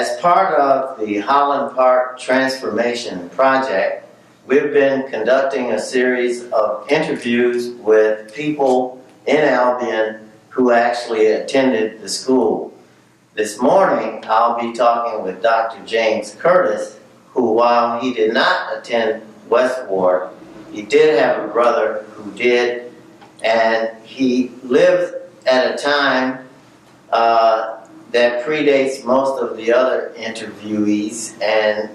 As part of the Holland Park Transformation Project, we've been conducting a series of interviews with people in Albion who actually attended the school. This morning, I'll be talking with Dr. James Curtis, who, while he did not attend West Ward, he did have a brother who did, and he lived at a time that predates most of the other interviewees and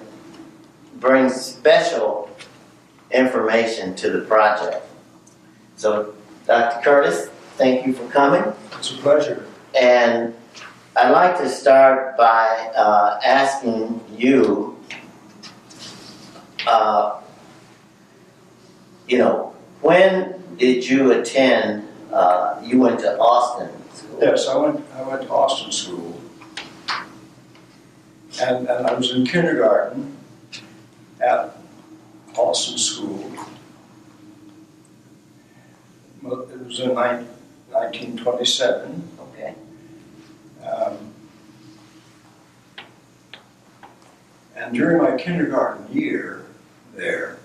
brings special information to the project. So, Dr. Curtis, thank you for coming. It's a pleasure. And I'd like to start by asking you, when did you attend, you went to Austin School? Yes, I went to Austin School, and I was in kindergarten at Austin School. It was in 1927. Okay. And during my kindergarten year there,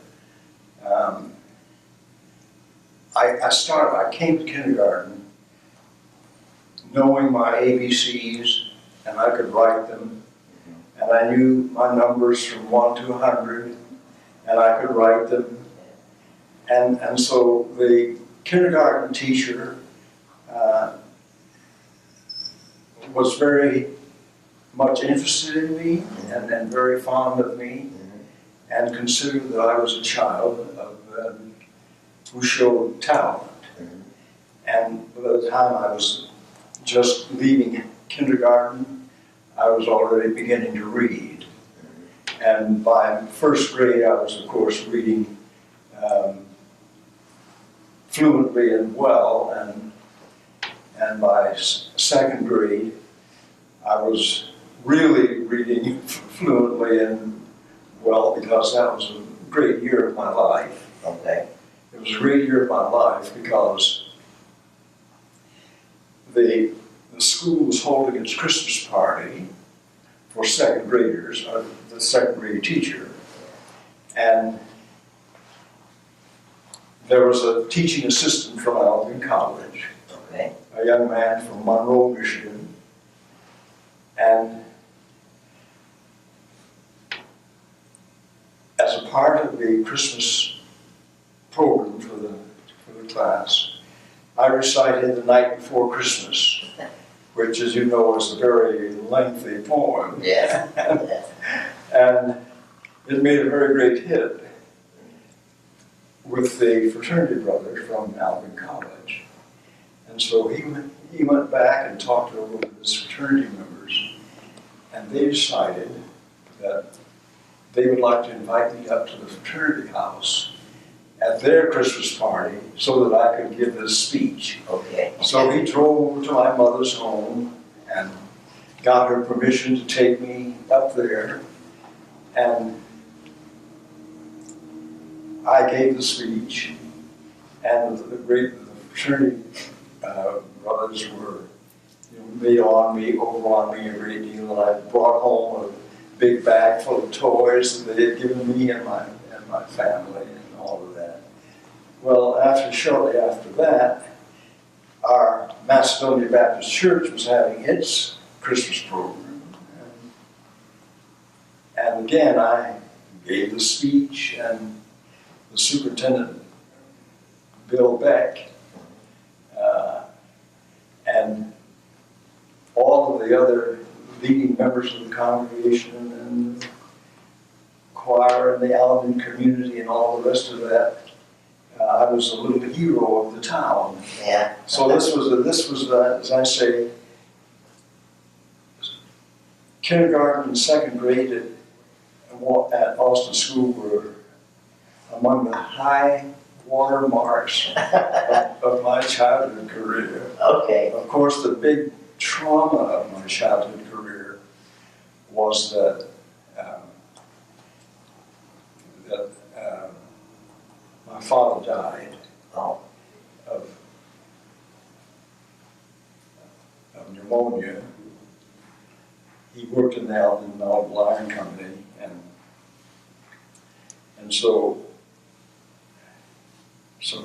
I came to kindergarten knowing my ABCs, and I could write them, and I knew my numbers from 1 to 100, and I could write them. And so the kindergarten teacher was very much interested in me and very fond of me, and considered that I was a child who showed talent. And by the time I was just leaving kindergarten, I was already beginning to read. And by first grade, I was, of course, reading fluently and well, and by second grade, I was really reading fluently and well, because that was a great year of my life. Okay. It was a great year of my life because the school was holding its Christmas party for second graders, the second grade teacher, and there was a teaching assistant from Albion College, Okay. a young man from Monroe, Michigan, and as a part of the Christmas program for the class, I recited The Night Before Christmas, which, as you know, is a very lengthy poem. Yes. And it made a very great hit with the fraternity brothers from Albion College. And so he went back and talked to a group of his fraternity members, and they decided that they would like to invite me up to the fraternity house at their Christmas party so that I could give this speech. Okay. So he drove over to my mother's home and got her permission to take me up there, and I gave the speech, and the fraternity brothers were made on me, over on me a great deal, and I brought home a big bag full of toys that they had given me and my family and all of that. Well, shortly after that, our Macedonia Baptist Church was having its Christmas program. And again, I gave the speech, and the superintendent, Bill Beck, and all of the other leading members of the congregation and the choir and the Albion community and all the rest of that, I was a little hero of the town. Yeah. So this was as I say, kindergarten and second grade at Austin School were among the high water marks of my childhood career. Okay. Of course, the big trauma of my childhood career was that my father died Oh. of pneumonia. He worked in the Albion Malleable Iron Company, and so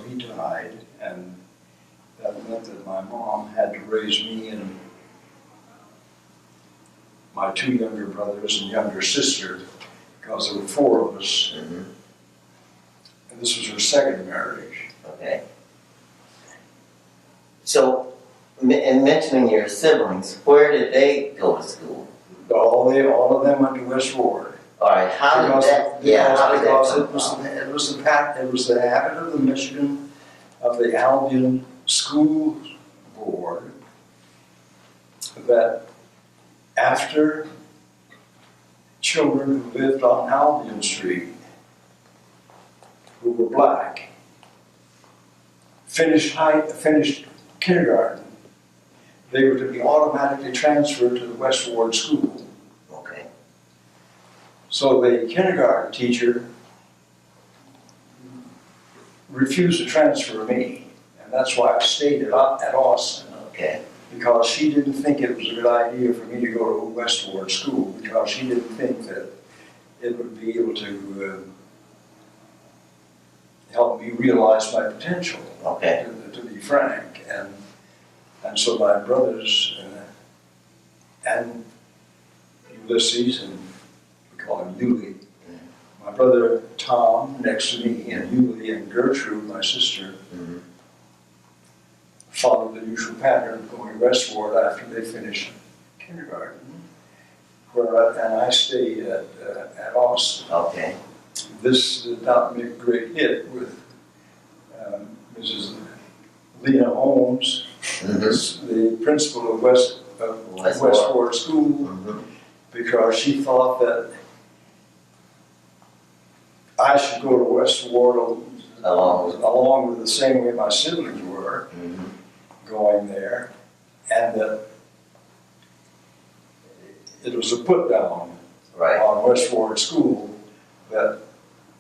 he died, and that meant that my mom had to raise me and my two younger brothers and younger sister, because there were four of us. Mm-hmm. And this was her second marriage. Okay. So, in mentioning your siblings, where did they go to school? All of them went to West Ward. All right, how did that? How did that Because come it was about? it was the habit of the Michigan, of the Albion School Board, that after children who lived on Albion Street, who were black, finished kindergarten, they were to be automatically transferred to the West Ward School. Okay. So the kindergarten teacher refused to transfer me, and that's why I stayed at Austin. Okay. Because she didn't think it was a good idea for me to go to West Ward School, because she didn't think that it would be able to help me realize my potential. Okay. To be frank, and so my brothers and Ulysses, and we call him Yulie, my brother Tom next to me, and Yulie and Gertrude, my sister, Mm-hmm. followed the usual pattern of going westward after they finished kindergarten, and I stayed at Austin. Okay. This did not make a great hit with Mrs. Lena Holmes, Mm-hmm. the principal of West Ward School, Mm-hmm. because she thought that I should go to West Ward along with the same way my siblings were Mm-hmm. going there, and that it was a put down Right. on West Ward School that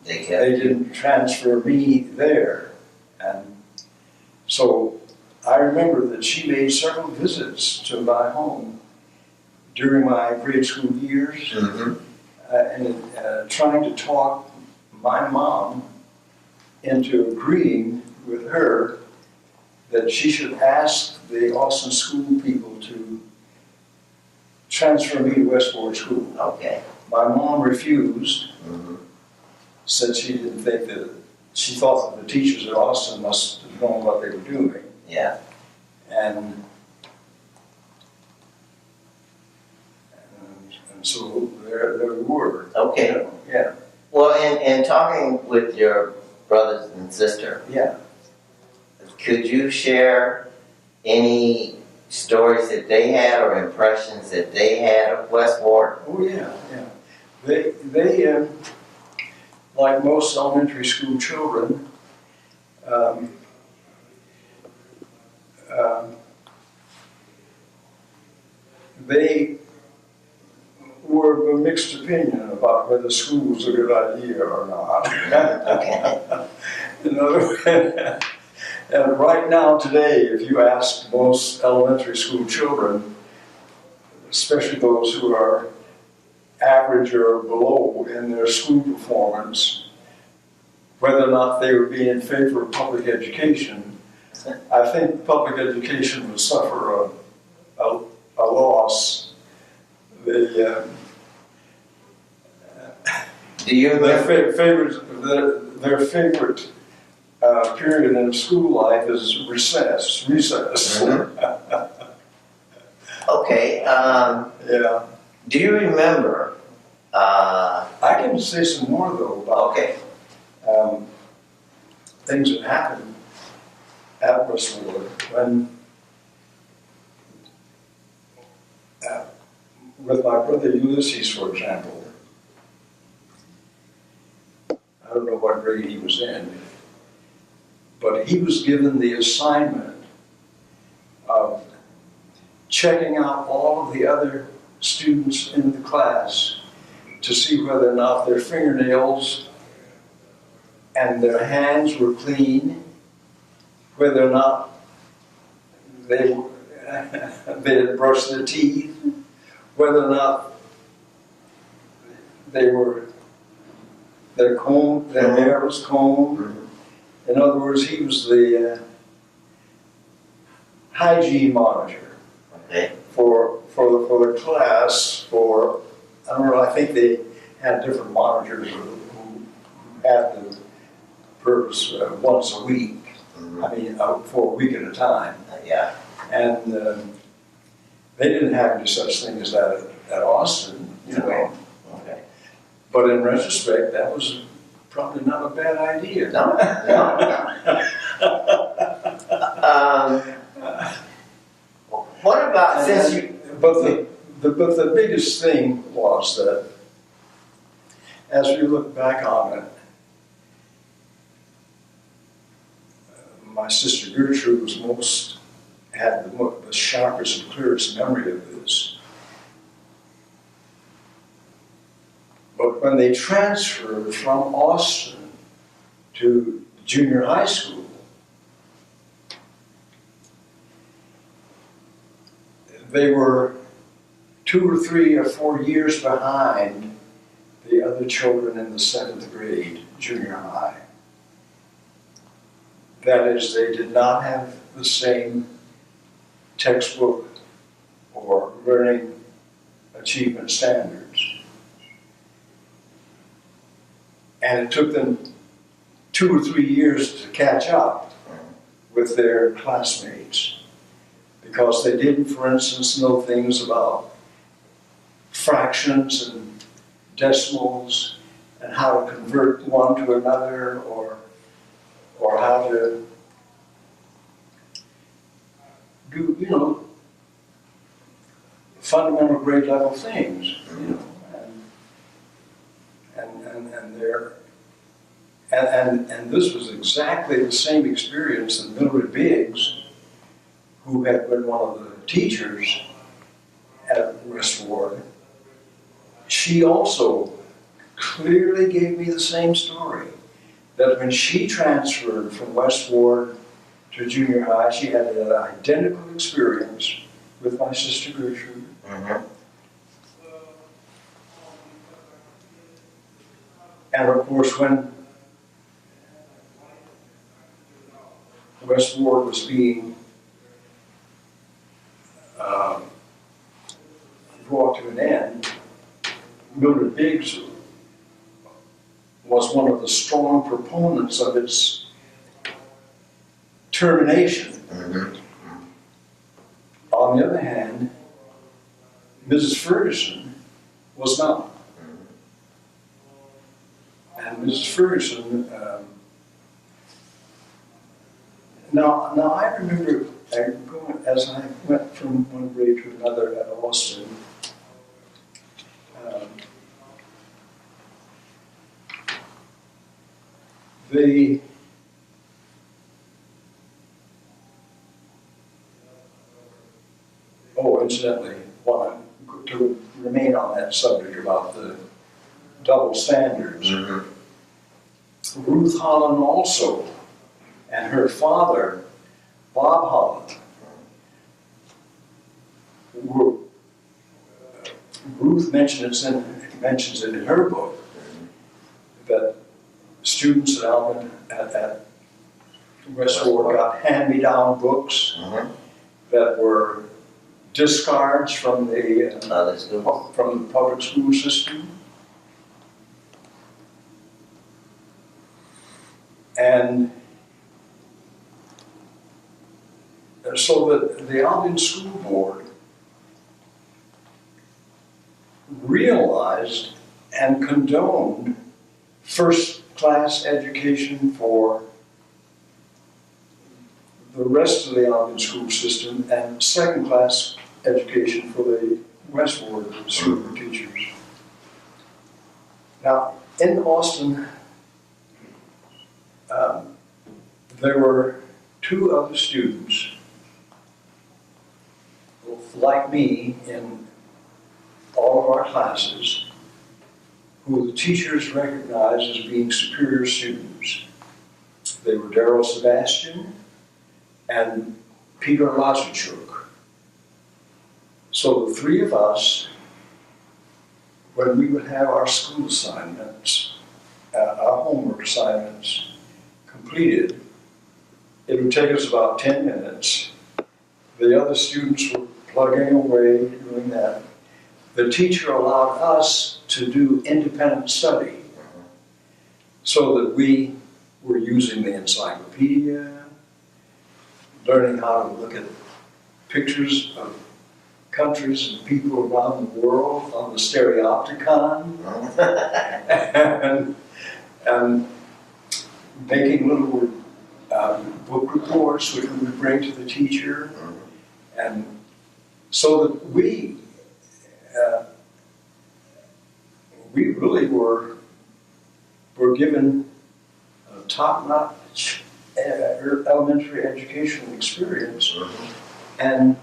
They kept. they didn't transfer me there. And so I remember that she made several visits to my home during my grade school years, Mm-hmm. and trying to talk my mom into agreeing with her that she should ask the Austin school people to transfer me to West Ward School. Okay. My mom refused, Mm-hmm. said she didn't think that, she thought that the teachers at Austin must have known what they were doing. Yeah. And so there we were. Okay. Yeah, Well, in talking with your brothers and sister, yeah. could you share any stories that they had or impressions that they had of West Ward? Oh, yeah, yeah. They like most elementary school children, they were of a mixed opinion about whether school was a good idea or not. Okay. In other words, and right now today, if you ask most elementary school children, especially those who are average or below in their school performance, whether or not they would be in favor of public education, I think public education would suffer a loss. Do you Their remember? favorite period in school life is recess. Mhm. Okay. Yeah. Do you remember? I can say some more though about Okay. things that happened at Westwood when, with my brother Ulysses, for example. I don't know what grade he was in, but he was given the assignment of checking out all of the other students in the class to see whether or not their fingernails and their hands were clean, whether or not they had brushed their teeth, whether or not their hair was combed. In other words, he was the hygiene monitor Okay. for the class. I don't know. I think they had different monitors who had the purpose once a week. I mean, for a week at a time. Yeah. And they didn't have any such thing as that at Austin, you know. Okay. But in retrospect, that was probably not a bad idea. No, what about since you? But the biggest thing was that, as we look back on it, my sister Gertrude had the sharpest and clearest memory of this. But when they transferred from Austin to junior high school, they were 2 or 3 or 4 years behind the other children in the 7th grade, junior high. That is, they did not have the same textbook or learning achievement standards. And it took them 2 or 3 years to catch up with their classmates, because they didn't, for instance, know things about fractions and decimals and how to convert one to another, or how to do, you know, fundamental grade level things, you know, and this was exactly the same experience that Mildred Biggs, who had been one of the teachers at West Ward, she also clearly gave me the same story, that when she transferred from West Ward to junior high, she had an identical experience with my sister Gertrude. And of course, when West Ward was being brought to an end, Mildred Biggs was one of the strong proponents of its termination. On the other hand, Mrs. Ferguson was not. And Mrs. Ferguson, now I remember as I went from one grade to another at Austin, incidentally, to remain on that subject about the double standards, Ruth Holland also, and her father, Bob Holland, Ruth mentions it in her book, that students at West Ward got hand-me-down books that were discards from the public school system. And so that the Albion School Board realized and condoned first-class education for the rest of the Albion school system and second-class education for the West Ward school teachers. Now, in Austin, there were 2 other students like me in all of our classes who the teachers recognized as being superior students. They were Darrell Sebastian and Peter Lazarchuk. So the 3 of us when we would have our school assignments, our homework assignments completed, it would take us about 10 minutes. The other students were plugging away, doing that. The teacher allowed us to do independent study so that we were using the encyclopedia, learning how to look at pictures of countries and people around the world on the stereopticon, and making little book reports which we would bring to the teacher, and so that we really were given a top-notch elementary educational experience, and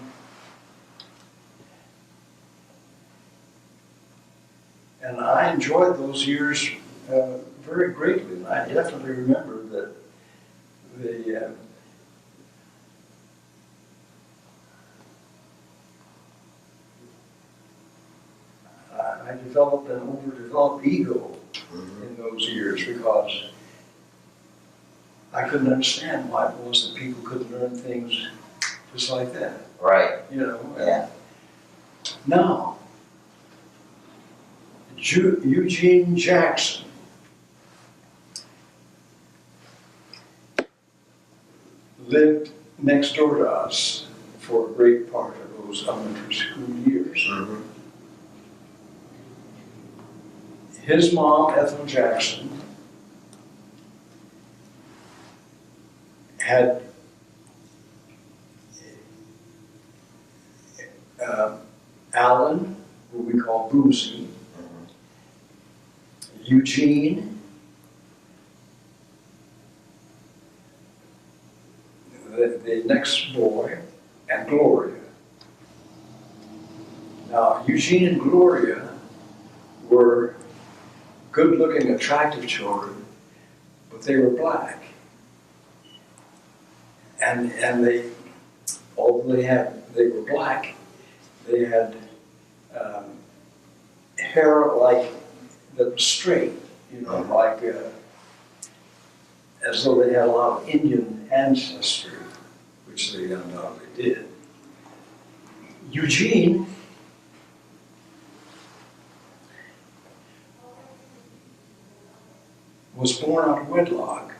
I enjoyed those years very greatly. And I definitely remember that I developed an overdeveloped ego in those years because I couldn't understand why it was that people could learn things just like that. Right. You know. Yeah. Now, Eugene Jackson lived next door to us for a great part of those elementary school years. His mom, Ethel Jackson, had Alan, who we call Boozy, Eugene, the next boy, and Gloria. Now, Eugene and Gloria were good-looking, attractive children, but they were black. And they, although they were black, they had hair like that was straight, you know, like as though they had a lot of Indian ancestry, which they undoubtedly did. Eugene was born out of wedlock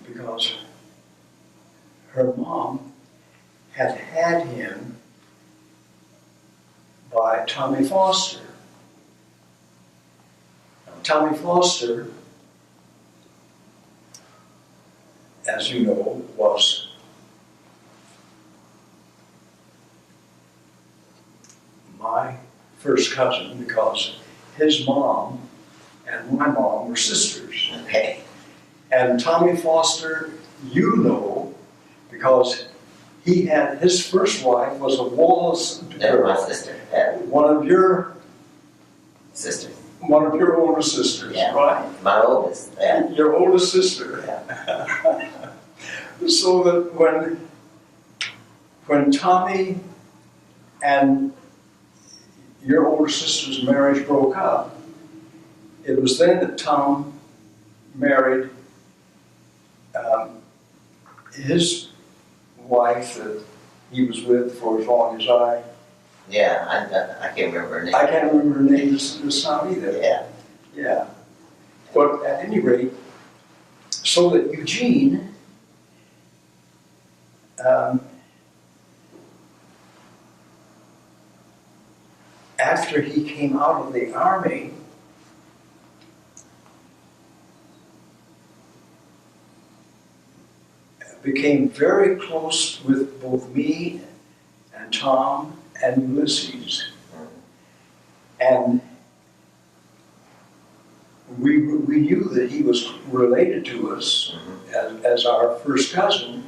because her mom had him by Tommy Foster. Now, Tommy Foster, as you know, was my first cousin because his mom and my mom were sisters. Okay. And Tommy Foster, you know, because he had, his first wife was a Wallace girl. My sister. Yeah. One of your Sister. older sisters, Yeah. right? My oldest. Yeah. Your oldest sister. Yeah. So that when Tommy and your older sister's marriage broke up, it was then that Tom married his wife that he was with for as long as Yeah, I can't remember her name. I can't remember her name this time either. Yeah. Yeah. But at any rate, so that Eugene after he came out of the army, became very close with both me and Tom and Ulysses. And we knew that he was related to us as our first cousin,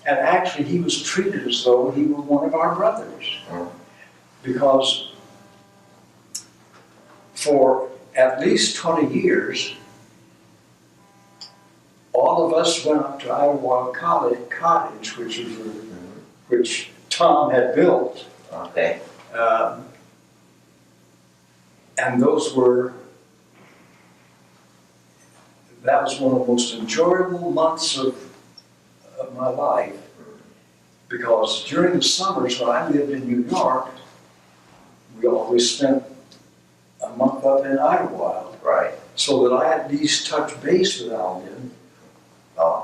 and actually he was treated as though he were one of our brothers. Because for at least 20 years, all of us went up to Iowa Cottage, which Tom had built. Okay. And that was one of the most enjoyable months of my life, because during the summers when I lived in New York, we always spent a month up in Idlewild. Right. So that I at least touched base with Albion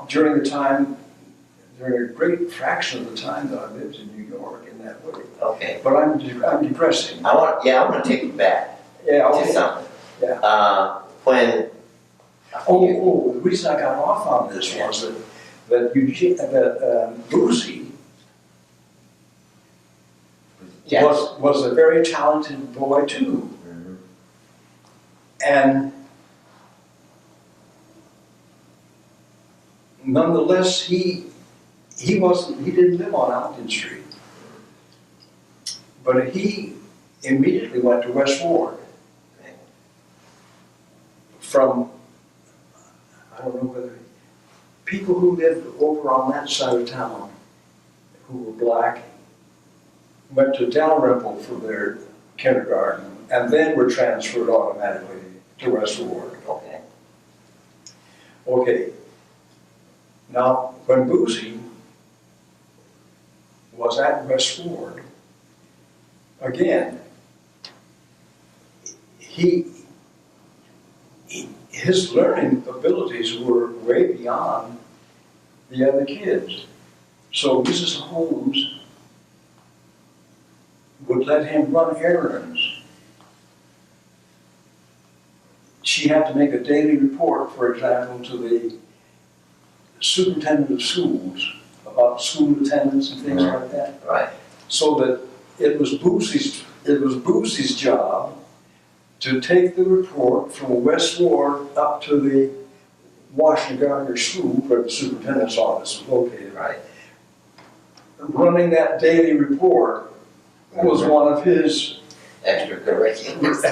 during a great fraction of the time that I lived in New York in that way. Okay. But I'm depressing. I want to take you back Yeah, to okay. something. Yeah. When The reason I got off on this was that Boozy was a very talented boy too. Mhm. And nonetheless, he didn't live on Albion Street. But he immediately went to West Ward. From, I don't know whether, people who lived over on that side of town, who were black, went to Dalrymple for their kindergarten, and then were transferred automatically to West Ward. Okay. Okay. Now, when Boozy was at West Ward, again, his learning abilities were way beyond the other kids. So Mrs. Holmes would let him run errands. She had to make a daily report, for example, to the superintendent of schools about school attendance and things like that. Right. So that it was Boozy's job to take the report from West Ward up to the Washington Gardner School, where the superintendent's office was located. Right. Running that daily report was one of his Extracurriculars.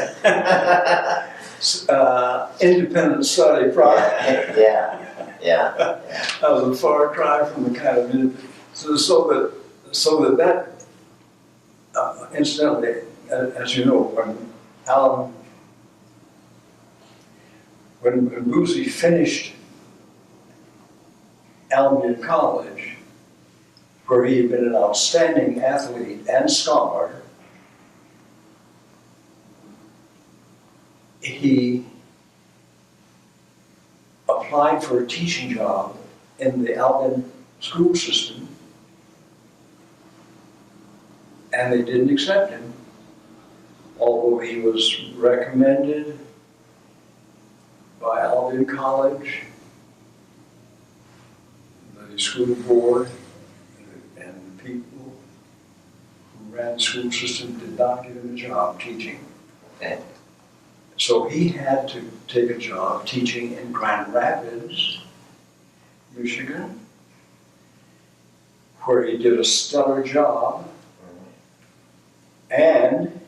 independent study projects. Yeah. That was a far cry from the kind of so that incidentally, as you know, when Boozy finished Albion College, where he had been an outstanding athlete and scholar, he applied for a teaching job in the Albion school system, and they didn't accept him, although he was recommended by Albion College, the school board, and the people who ran the school system did not give him a job teaching. Okay. So he had to take a job teaching in Grand Rapids, Michigan, where he did a stellar job. And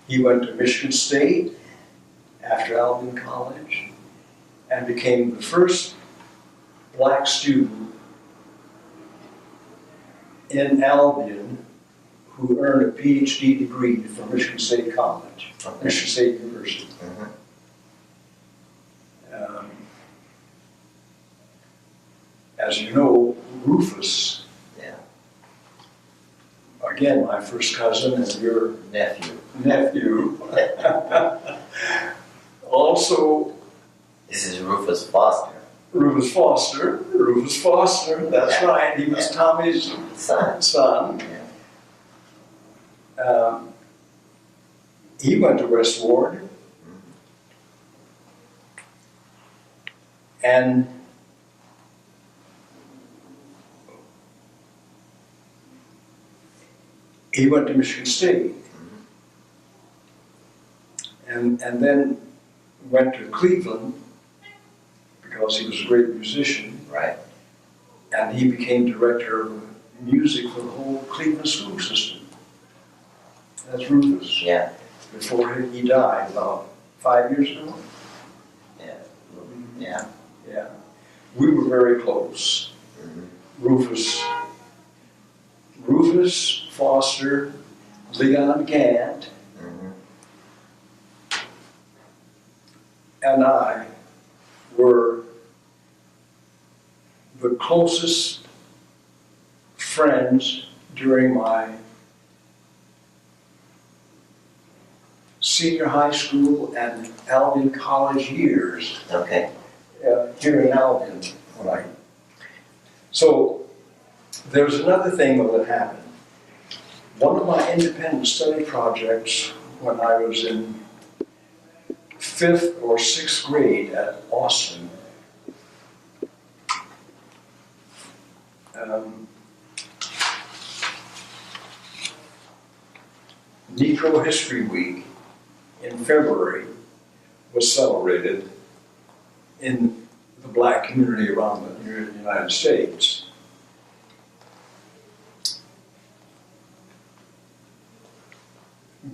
he went to Michigan State after Albion College and became the first black student in Albion who earned a PhD degree from Michigan State College, Michigan State University. As you know, Rufus, again, my first cousin and your nephew, also. This is Rufus Foster. Rufus Foster, that's right, he was Tommy's son. He went to West Ward, and he went to Michigan State, and then went to Cleveland because he was a great musician. Right. And he became director of music for the whole Cleveland school system. That's Rufus. Yeah. Before he died about 5 years ago. Yeah. We were very close. Rufus Foster, Leon Gant, and I were the closest friends during my senior high school and Albion College years. Okay. Here in Albion, so there was another thing that happened. One of my independent study projects when I was in 5th or 6th grade at Austin, Negro History Week in February was celebrated in the black community around the United States.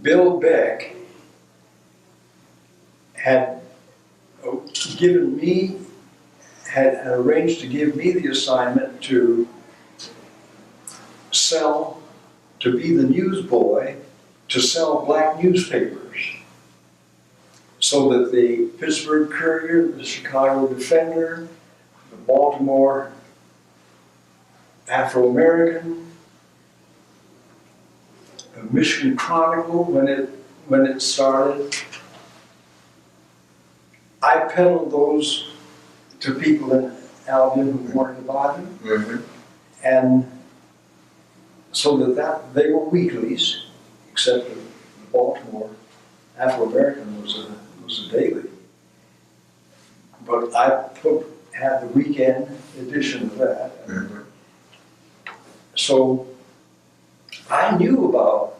Bill Beck had arranged to give me the assignment to be the newsboy, to sell black newspapers. So that the Pittsburgh Courier, the Chicago Defender, the Baltimore Afro-American, the Michigan Chronicle, when it started, I peddled those to people in Albion who wanted to buy them. Mm-hmm. And so that they were weeklies, except the Baltimore Afro-American was a daily. But I had the weekend edition of that. Mm-hmm. So I knew about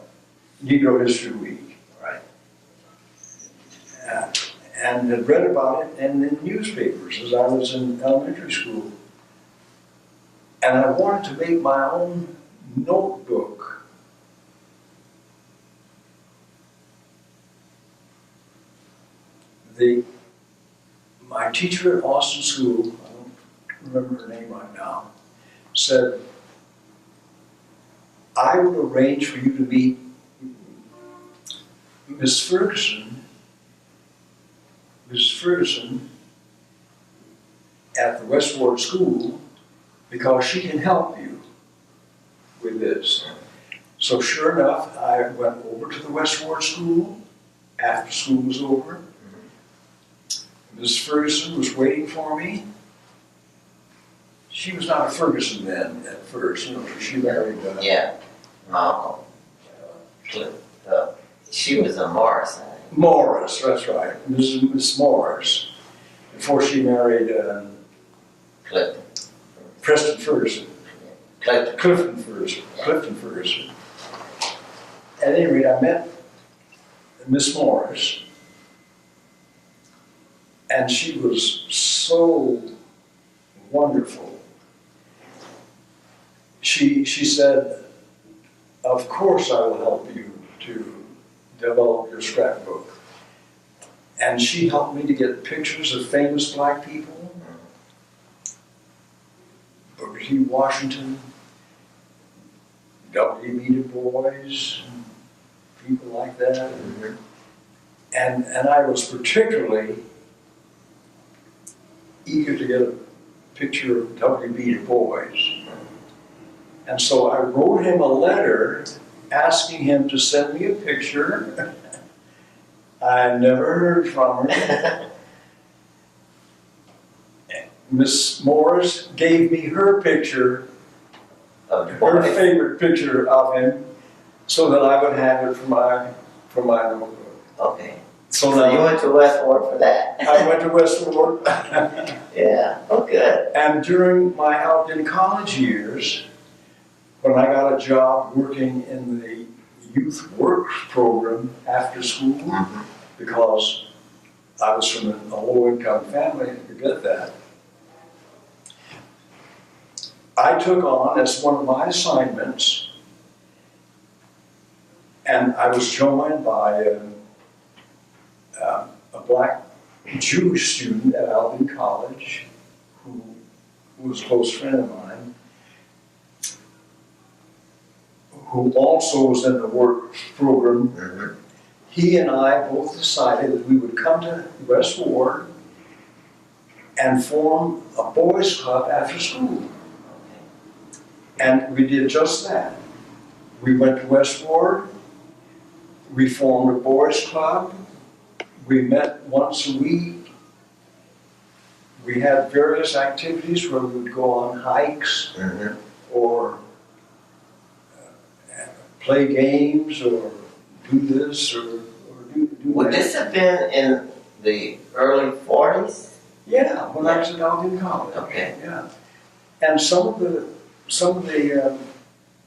Negro History Week, Right. and had read about it in the newspapers as I was in elementary school. And I wanted to make my own notebook. My teacher at Austin School, I don't remember her name right now, said, I will arrange for you to meet Miss Ferguson at the West Ward School because she can help you with this. So sure enough, I went over to the West Ward School after school was over. Miss Ferguson was waiting for me. She was not a Ferguson then at first, she married. Yeah. Malcolm. She was a Morris. Morris, that's right, Miss Morris, before she married Clifton. Preston Ferguson. Clifton. Clifton Ferguson. At any rate, I met Miss Morris, and she was so wonderful. She said, of course I will help you to develop your scrapbook. And she helped me to get pictures of famous black people. Booker T. Washington, W.E.B. Du Bois, people like that. Mm-hmm. And I was particularly eager to get a picture of W.B. Du Bois. And so I wrote him a letter asking him to send me a picture. I never heard from her. Miss Morris gave me her picture, her favorite picture of him, so that I would have it for my notebook. Okay. So So you now went to Westport for that? I went to Westward. Yeah. Oh, good. And during my Albion College years, when I got a job working in the youth works program after school, Mm-hmm. because I was from a low-income family, and you get that, I took on as one of my assignments, and I was joined by a black Jewish student at Albion College, who was a close friend of mine, who also was in the work program. Mm-hmm. he and I both decided that we would come to West Ward and form a boys' club after school. And we did just that. We went to West Ward, we formed a boys' club, we met once a week. We had various activities where we would go on hikes or play games or do this or do Would that. this have been in the early 40s? Yeah, when I was at Albion College. Okay. Yeah. And some of the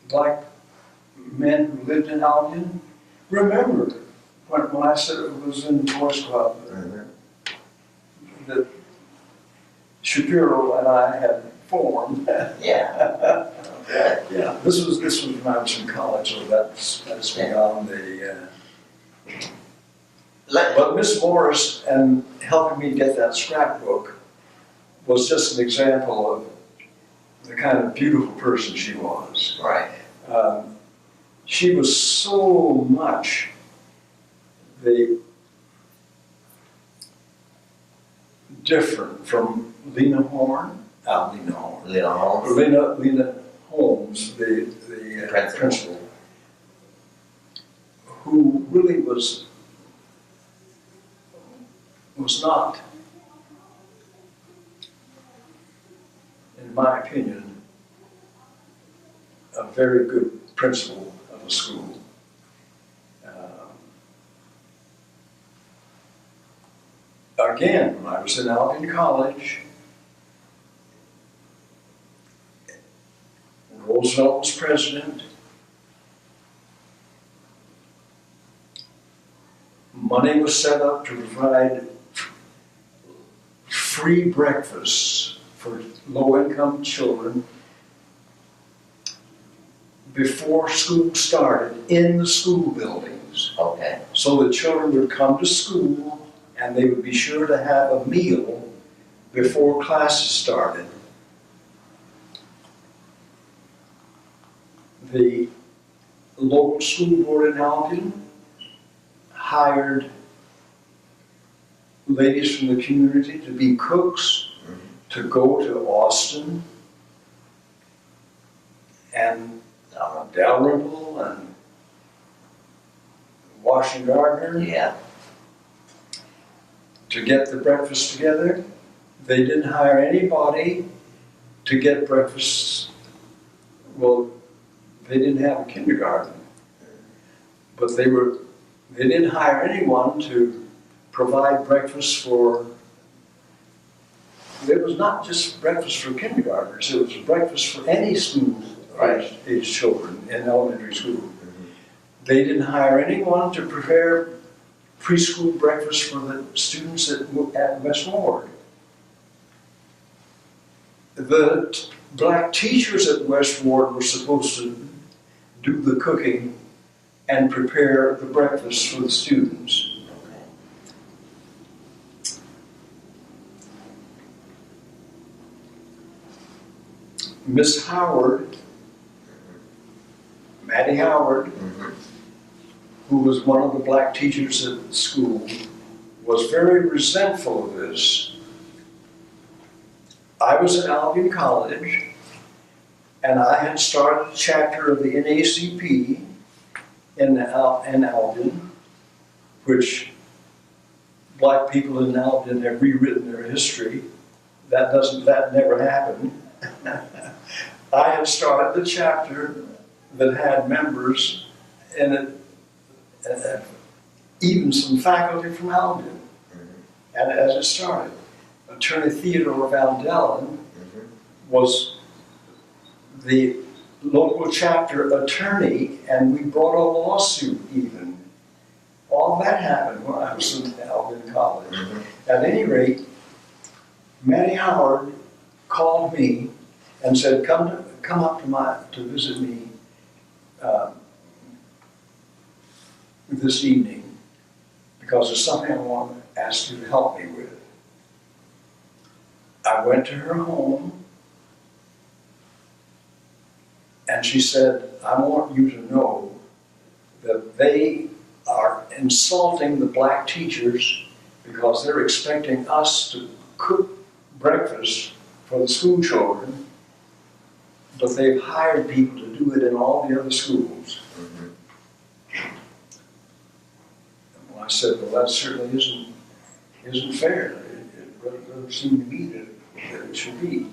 black men who lived in Albion remember when I said it was in the boys' club that Shapiro and I had formed. Yeah. Good. Yeah, this was when I was in college, so that's beyond the. But Miss Morris and helping me get that scrapbook was just an example of the kind of beautiful person she was. Right. She was so much different from Lena Holmes, the principal, who really was not, in my opinion, a very good principal of a school. Again, when I was in Albion College, Roosevelt was president. Money was set up to provide free breakfasts for low-income children before school started in the school buildings. Okay. So the children would come to school and they would be sure to have a meal before classes started. The local school board in Albion hired ladies from the community to be cooks, to go to Austin and Dalrymple and Washington Gardner. Yeah. To get the breakfast together. They didn't hire anybody to get breakfast. Well, they didn't have a kindergarten, but they didn't hire anyone to provide breakfast for. It was not just breakfast for kindergartners, it was breakfast for any school age children in elementary school. They didn't hire anyone to prepare preschool breakfast for the students at West Ward. The black teachers at West Ward were supposed to do the cooking and prepare the breakfast for the students. Miss Howard, Maddie Howard, who was one of the black teachers at the school, was very resentful of this. I was at Albion College, and I had started a chapter of the NAACP in Albion, which black people in Albion have rewritten their history. That never happened. I had started the chapter that had members in it, even some faculty from Albion. And as it started, Attorney Theodore Valdellen was the local chapter attorney, and we brought a lawsuit even. All that happened when I was in Albion College. At any rate, Maddie Howard called me and said, come up to visit me this evening, because there's something I want to ask you to help me with. I went to her home, and she said, I want you to know that they are insulting the black teachers because they're expecting us to cook breakfast for the school children, but they've hired people to do it in all the other schools. And I said, well, that certainly isn't fair. It doesn't seem to me that it should be.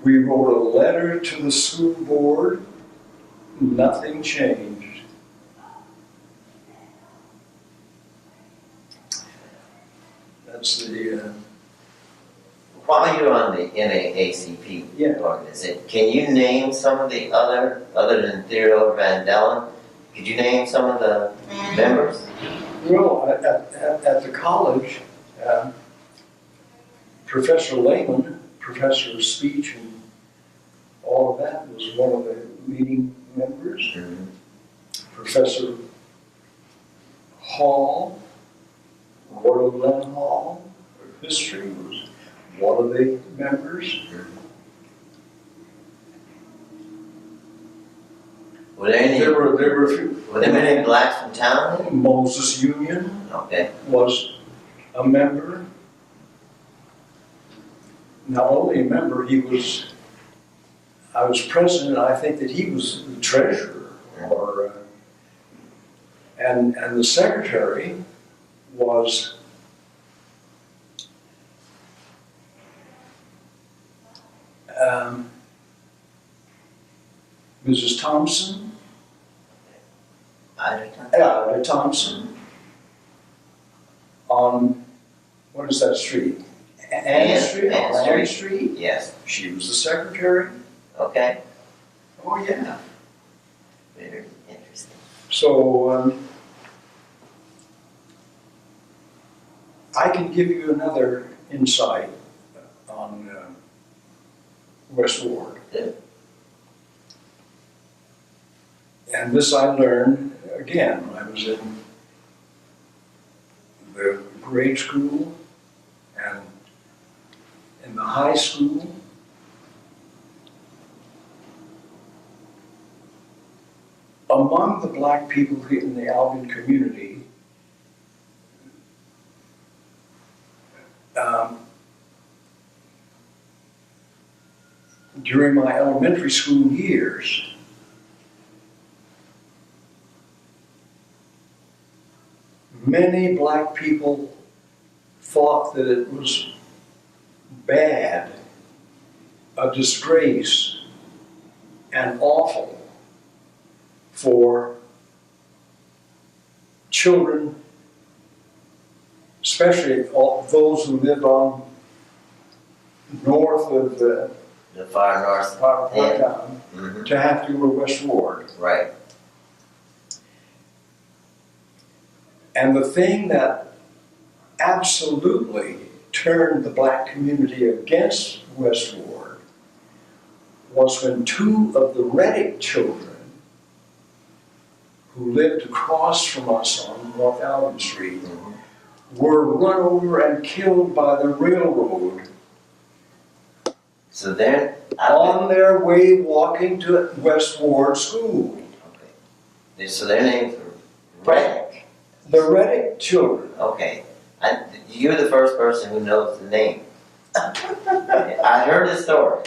We wrote a letter to the school board, nothing changed. That's the, While you're on the NAACP Yeah. organization, can you name some of the other than Theodore Van Dellen? Could you name some of the members? well, at the college, Professor Lehman, professor of speech and all of that, was one of the leading members. Professor Hall, Royal Glen Hall, of history, was one of the members. Were there any, There were a few. were there many blacks from town? Moses Union Okay. was a member. Not only a member, I was president, I think that he was the treasurer, or, and the secretary was Mrs. Thompson, Ida Thompson, on, what is that street? Ann Street? Ann On Ann Street. Street? Yes. She was the secretary. Okay. Oh, yeah. Very interesting. So, I can give you another insight on West Ward. Yeah. And this I learned, again, when I was in the grade school and in the high school. Among the black people in the Albion community, during my elementary school years, many black people thought that it was bad, a disgrace, and awful for children, especially those who lived on north of the far north. town, to have to go to West Ward. Right. And the thing that absolutely turned the black community against West Ward was when two of the Reddick children, who lived across from us on North Albion Street, were run over and killed by the railroad So they're on their way walking to West Ward School. Okay. So their names are Reddick. The Reddick children. Okay. You're the first person who knows the name. I heard the story,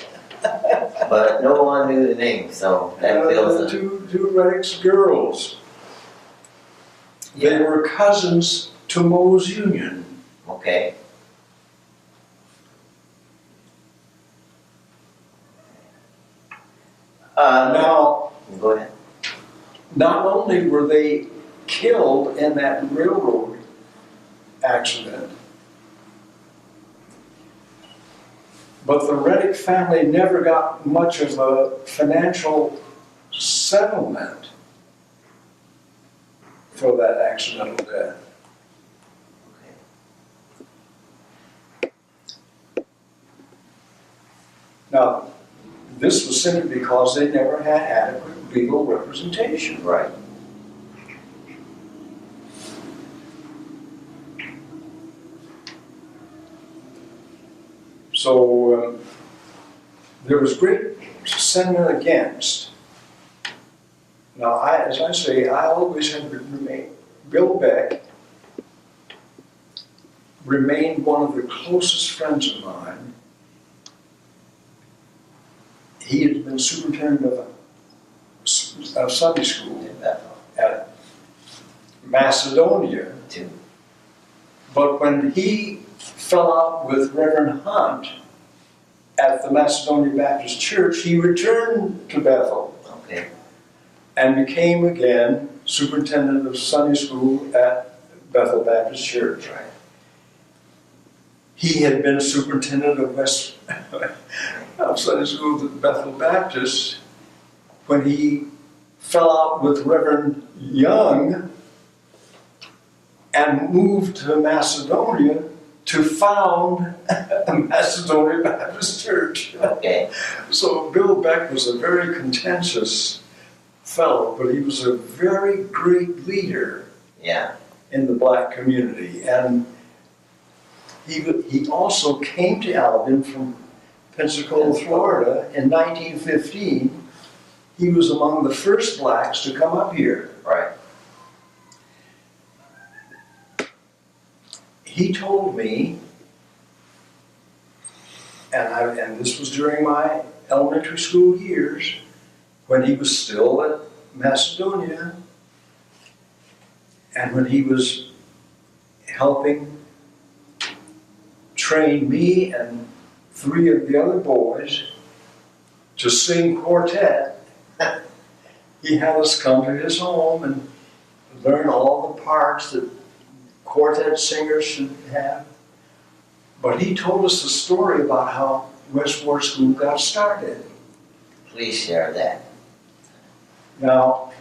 but no one knew the name, so that feels Two Reddick's girls. They were cousins to Mose Union. okay. Now, Go ahead. not only were they killed in that railroad accident, but the Reddick family never got much of a financial settlement for that accidental death. Now, this was simply because they never had adequate legal representation. Right. So there was great sentiment against. Now, as I say, I always have remained, Bill Beck remained one of the closest friends of mine. He had been superintendent of Sunday school at Macedonia. Too. But when he fell out with Reverend Hunt at the Macedonia Baptist Church, he returned to Bethel Okay. and became again superintendent of Sunday school at Bethel Baptist Church. Right. He had been superintendent of of Sunday school at Bethel Baptist when he fell out with Reverend Young and moved to Macedonia to found a Macedonia Baptist Church. Okay. So Bill Beck was a very contentious fellow, but he was a very great leader Yeah. in the black community. And he also came to Albion from Pensacola, Florida in 1915. He was among the first blacks to come up here. Right. He told me, and this was during my elementary school years, when he was still at Macedonia, and when he was helping train me and 3 of the other boys to sing quartet. He had us come to his home and learn all the parts that quartet singers should have. But he told us the story about how West Ward School got started. Please share that. Now,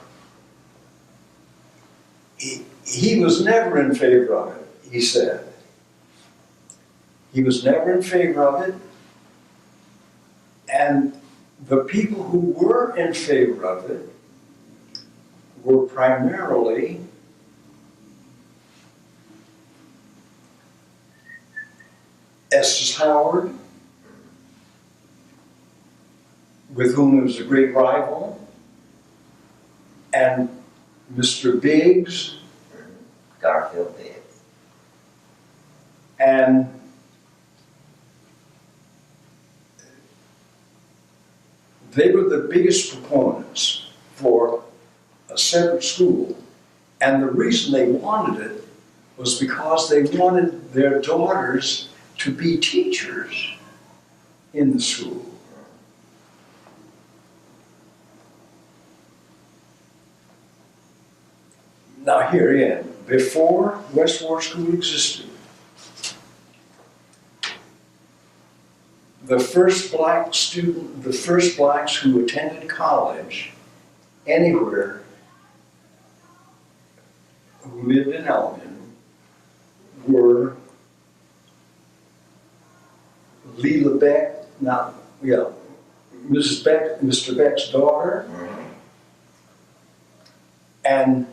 he was never in favor of it, he said. He was never in favor of it. And the people who were in favor of it were primarily Estes Howard, with whom he was a great rival, and Mr. Biggs, Garfield Biggs. and they were the biggest proponents for a separate school. And the reason they wanted it was because they wanted their daughters to be teachers in the school. Now here again, before West Ward School existed, the first blacks who attended college anywhere who lived in Albion were Leela Beck, Mrs. Beck, Mr. Beck's daughter, and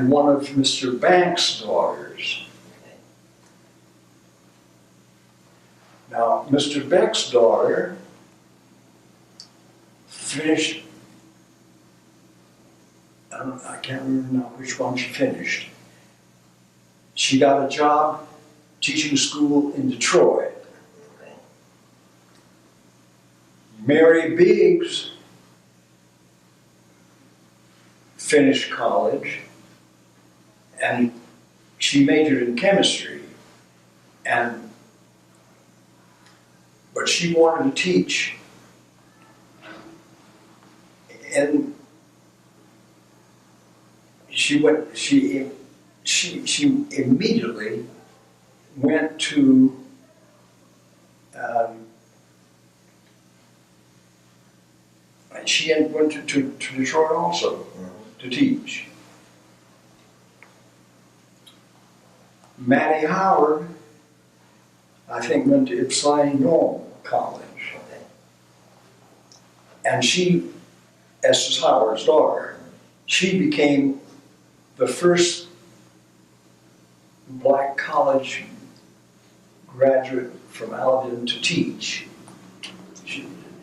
one of Mr. Banks' daughters. Now, Mr. Beck's daughter finished, I can't remember now which one she finished. She got a job teaching school in Detroit. Mary Biggs finished college and she majored in chemistry, but she wanted to teach. And she immediately went to and she went to Detroit also to teach. Mattie Howard, I think, went to Ypsilanti Normal College. And she, Estes Howard's daughter, she became the first black college graduate from Albion to teach.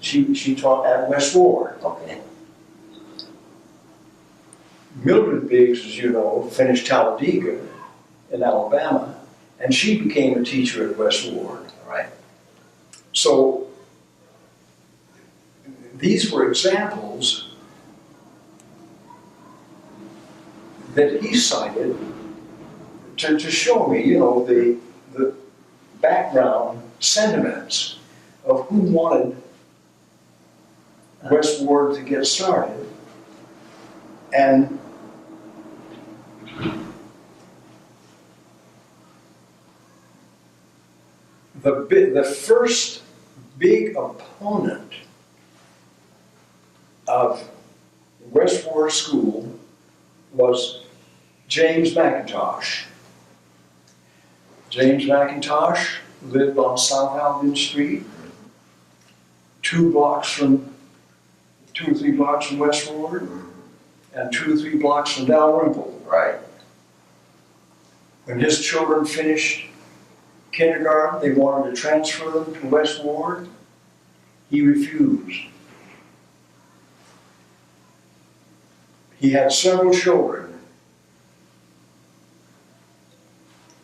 She taught at West Ward. Okay. Mildred Biggs, as you know, finished Talladega in Alabama, and she became a teacher at West Ward. Right. So these were examples that he cited to show me, you know, the background sentiments of who wanted West Ward to get started. And the first big opponent of West Ward School was James McIntosh. James McIntosh lived on South Albion Street, 2 or 3 blocks from West Ward, and 2 or 3 blocks from Dalrymple. Right. When his children finished kindergarten, they wanted to transfer them to West Ward. He refused. He had several children.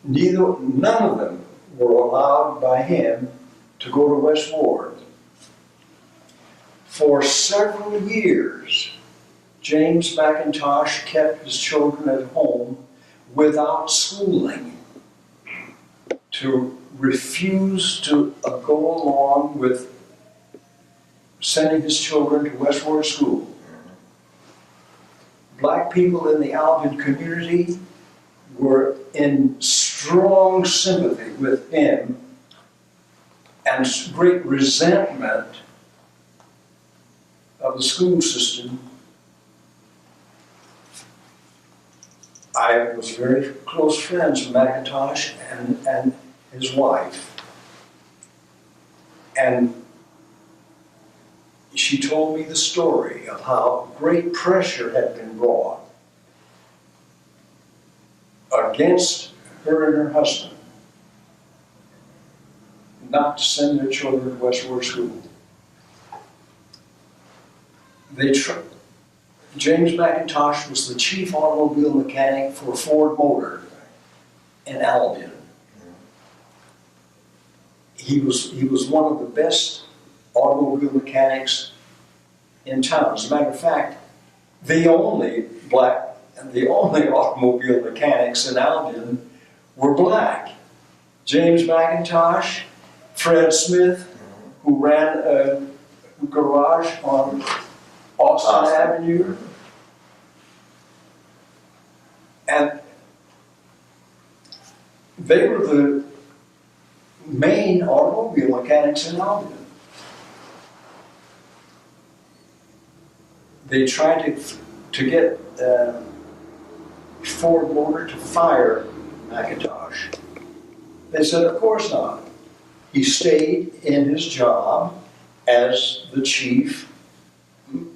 None of them were allowed by him to go to West Ward. For several years, James McIntosh kept his children at home without schooling, to refuse to go along with sending his children to West Ward School. Black people in the Albion community were in strong sympathy with him and great resentment of the school system. I was very close friends with McIntosh and his wife. And she told me the story of how great pressure had been brought against her and her husband not to send their children to West Ward School. James McIntosh was the chief automobile mechanic for Ford Motor in Albion. He was one of the best automobile mechanics in town. As a matter of fact, the only automobile mechanics in Albion were black. James McIntosh, Fred Smith, who ran a garage on Austin Avenue, and they were the main automobile mechanics in Albion. They tried to get Ford Motor to fire McIntosh. They said, of course not. He stayed in his job as the chief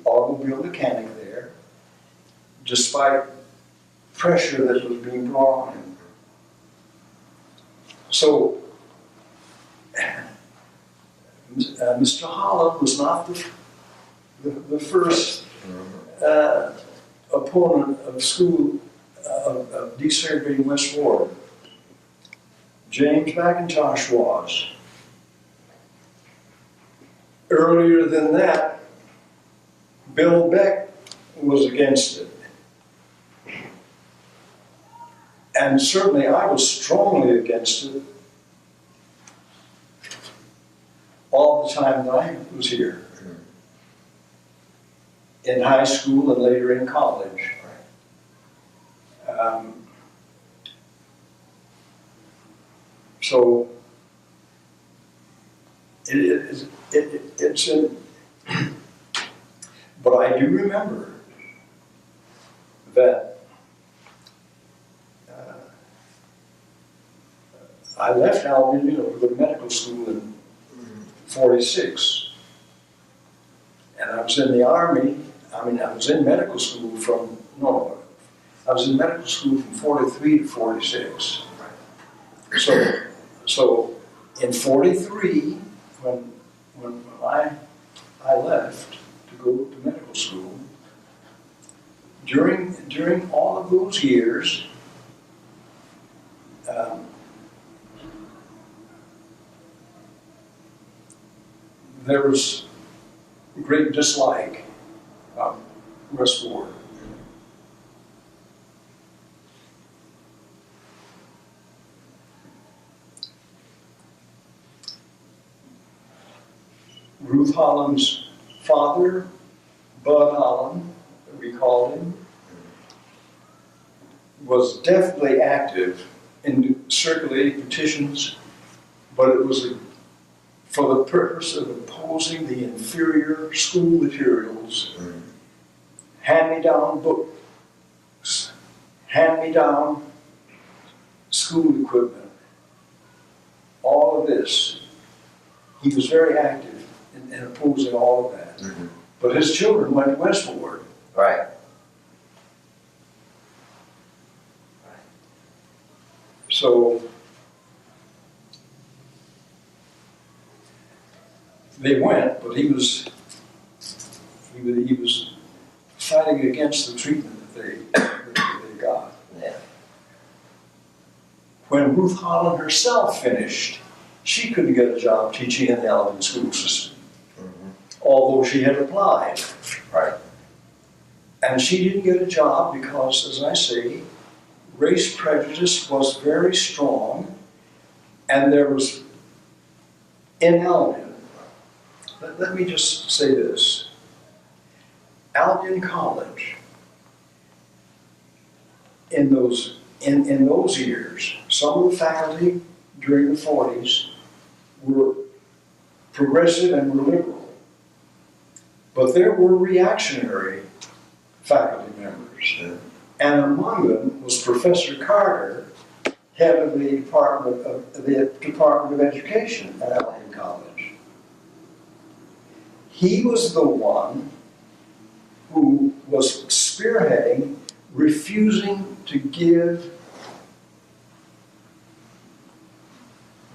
automobile mechanic there, despite pressure that was being brought on him. So, Mr. Holland was not the first opponent of school, of desegregating West Ward. James McIntosh was. Earlier than that, Bill Beck was against it. And certainly I was strongly against it all the time that I was here. In high school and later in college. So it's in, but I do remember that I left Albion, to go to medical school in '46, and I was in the Army. I was in medical school I was in medical school from '43 to '46. So in '43, when I left to go to medical school, during all of those years, there was great dislike of West Ward. Ruth Holland's father, Bud Holland, that we called him, was definitely active in circulating petitions, but it was for the purpose of opposing the inferior school materials, hand-me-down books, hand-me-down school equipment, all of this. He was very active in opposing all of that. But his children went to West Ward. Right. So they went, but he was fighting against the treatment that they got. Yeah. When Ruth Holland herself finished, she couldn't get a job teaching in the Alvin school system, although she had applied. Right. And she didn't get a job because, as I say, race prejudice was very strong, and there was, in Albion, let me just say this, Albion College, in those years, some of the faculty during the 40s were progressive and were liberal, but there were reactionary faculty members. And among them was Professor Carter, head of the Department of Education at Albion College. He was the one who was spearheading, refusing to give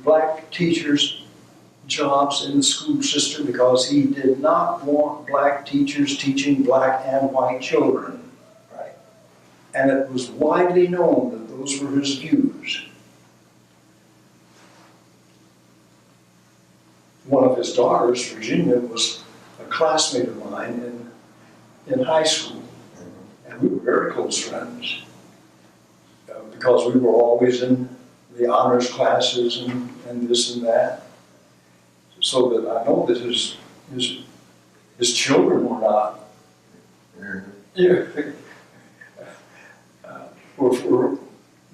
black teachers jobs in the school system because he did not want black teachers teaching black and white children. And it was widely known that those were his views. One of his daughters, Virginia, was a classmate of mine in high school. And we were very close friends because we were always in the honors classes and this and that. So that I know that his children were not.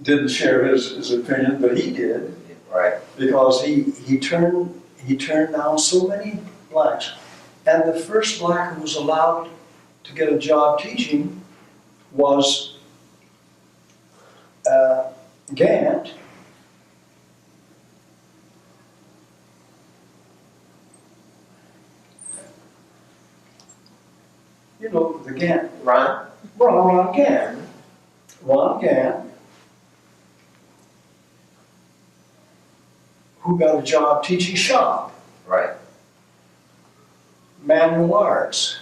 Didn't share his opinion, but he did. Right. Because he turned down so many blacks. And the first black who was allowed to get a job teaching was Gant. You know, the Gant. Ron? Ron Gant. Ron Gant, who got a job teaching shop. Right. Manual arts.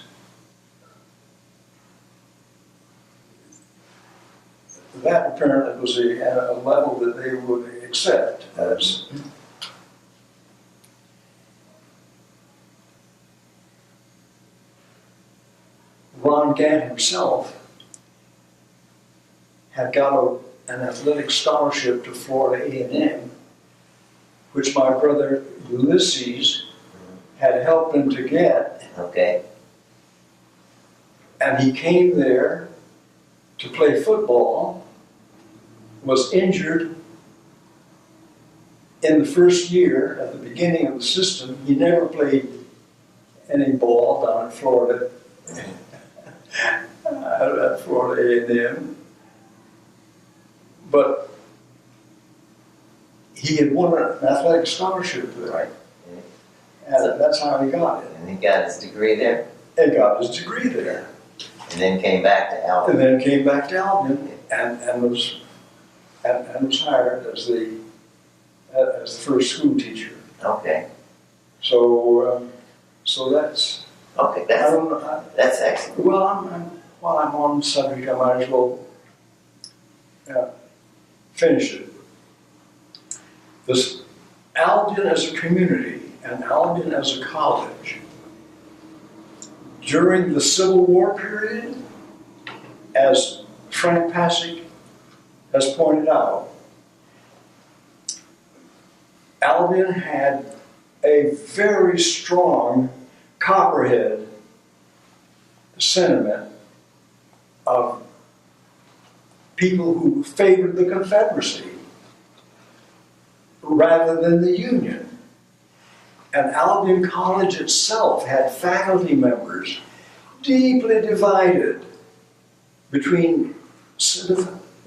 That apparently was a level that they would accept as. Ron Gant himself had got an athletic scholarship to Florida A&M, which my brother Ulysses had helped him to get. Okay. And he came there to play football, was injured in the first year at the beginning of the system. He never played any ball down in Florida, at Florida A&M. But he had won an athletic scholarship there. Right. And that's how he got it. And he got his degree there. And got his degree there. And then came back to Albion. And then came back to Albion and was hired as the first school teacher. Okay. So that's. Okay, that's excellent. Well, while I'm on the subject, I might as well finish it. This Albion as a community and Albion as a college, during the Civil War period, as Frank Pasek has pointed out, Albion had a very strong Copperhead sentiment of people who favored the Confederacy rather than the Union. And Albion College itself had faculty members deeply divided between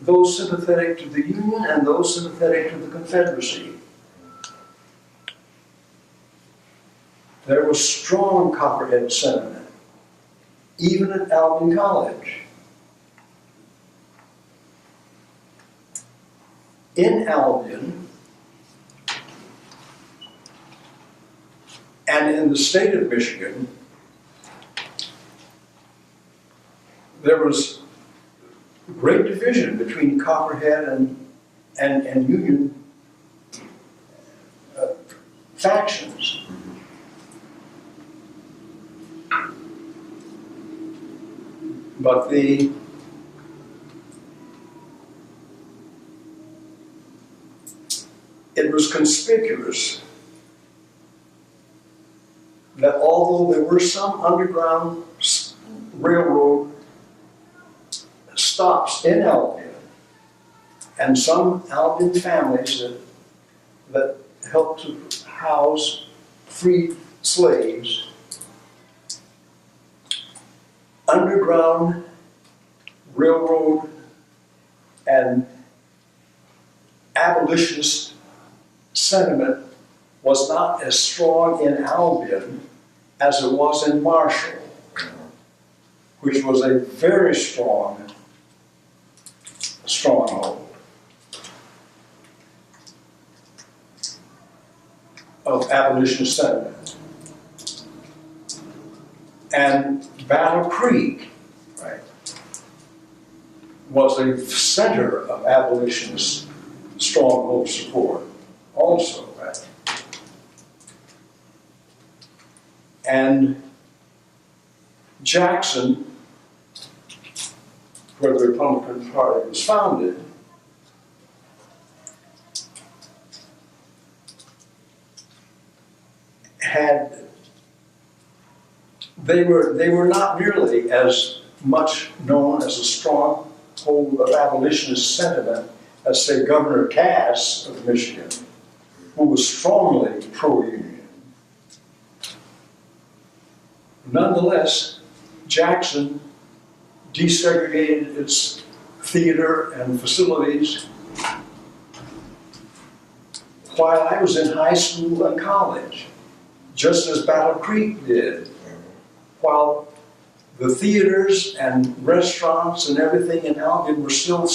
those sympathetic to the Union and those sympathetic to the Confederacy. There was strong Copperhead sentiment, even at Albion College. In Albion, and in the state of Michigan, there was great division between Copperhead and Union factions. But it was conspicuous that although there were some underground railroad stops in Albion, and some Albion families that helped to house freed slaves, underground railroad and abolitionist sentiment was not as strong in Albion as it was in Marshall, which was a very stronghold of abolitionist sentiment. And Battle Creek, right, was a center of abolitionist stronghold support also, right? And Jackson, where the Republican Party was founded, they were not nearly as much known as a stronghold of abolitionist sentiment as, say, Governor Cass of Michigan, who was strongly pro-union. Nonetheless, Jackson desegregated its theater and facilities while I was in high school and college, just as Battle Creek did, while the theaters and restaurants and everything in Albion were still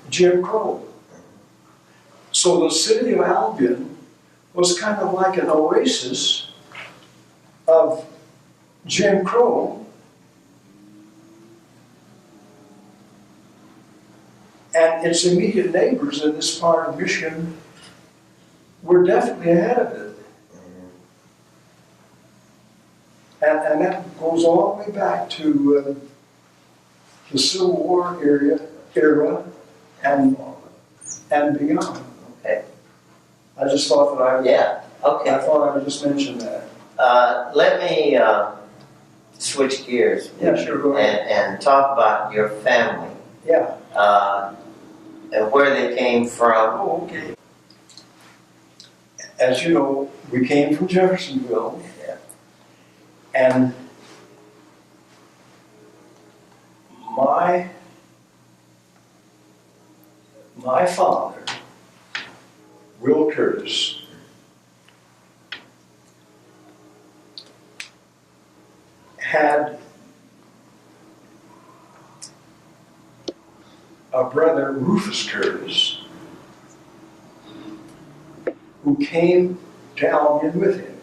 Jim Crow. So the city of Albion was kind of like an oasis of Jim Crow, and its immediate neighbors in this part of Michigan were definitely ahead of it. And that goes all the way back to the Civil War era and beyond. Okay. I just thought that I Okay. would just mention that. Let me switch gears. Yeah, sure, go ahead. And talk about your family. Yeah. And where they came from. Oh, okay. As you know, we came from Jeffersonville. Yeah. And my father, Will Curtis, had a brother, Rufus Curtis, who came to Albion with him.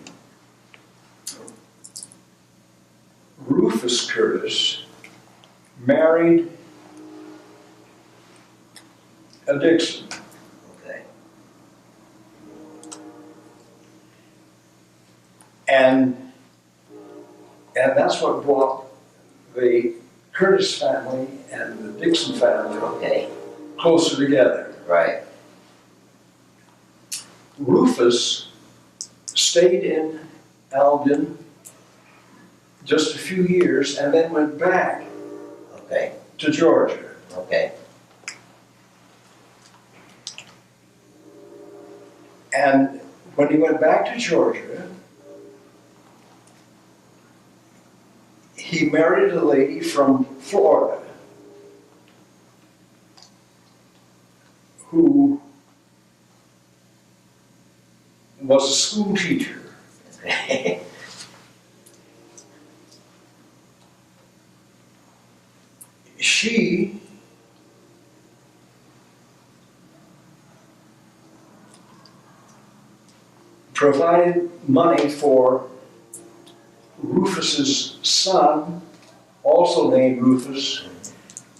Rufus Curtis married a Dixon. Okay. And that's what brought the Curtis family and the Dixon family Okay. closer together. Right. Rufus stayed in Albion just a few years and then went back Okay. to Georgia. Okay. And when he went back to Georgia, he married a lady from Florida who was a school teacher. Okay. She provided money for Rufus's son, also named Rufus,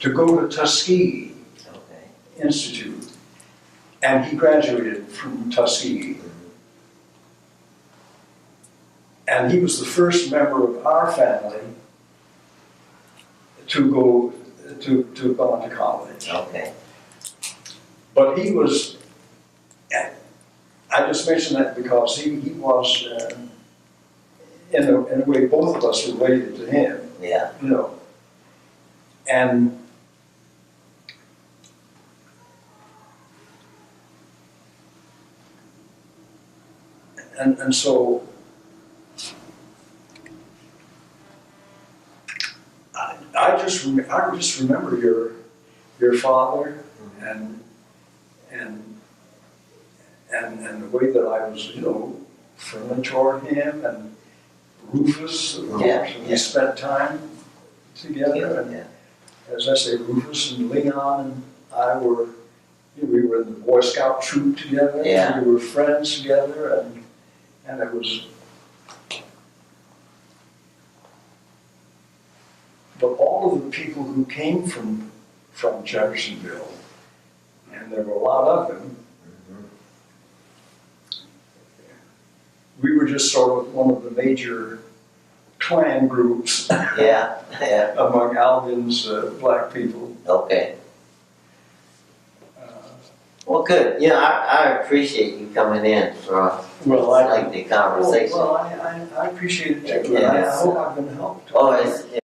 to go to Tuskegee Okay. Institute. And he graduated from Tuskegee. And he was the first member of our family to go on to college. Okay. But he was, I just mention that because he was, in a way, both of us related to him, Yeah. you know. And so I just remember your father and the way that I was, you know, friendly toward him, and Rufus, of course, Yeah, and yeah. we spent time together. And Yeah. as I say, Rufus and Leon and I were, we were in the Boy Scout troop together. Yeah. We were friends together, and it was. But all of the people who came from Jeffersonville, and there were a lot of them, we were just sort of one of the major clan groups Yeah. Yeah. among Albion's black people. Okay. Well, good. You know, I appreciate you coming in for Well, like the conversation. Well, I appreciate it too. Yeah. I hope I've been helped. Oh, it's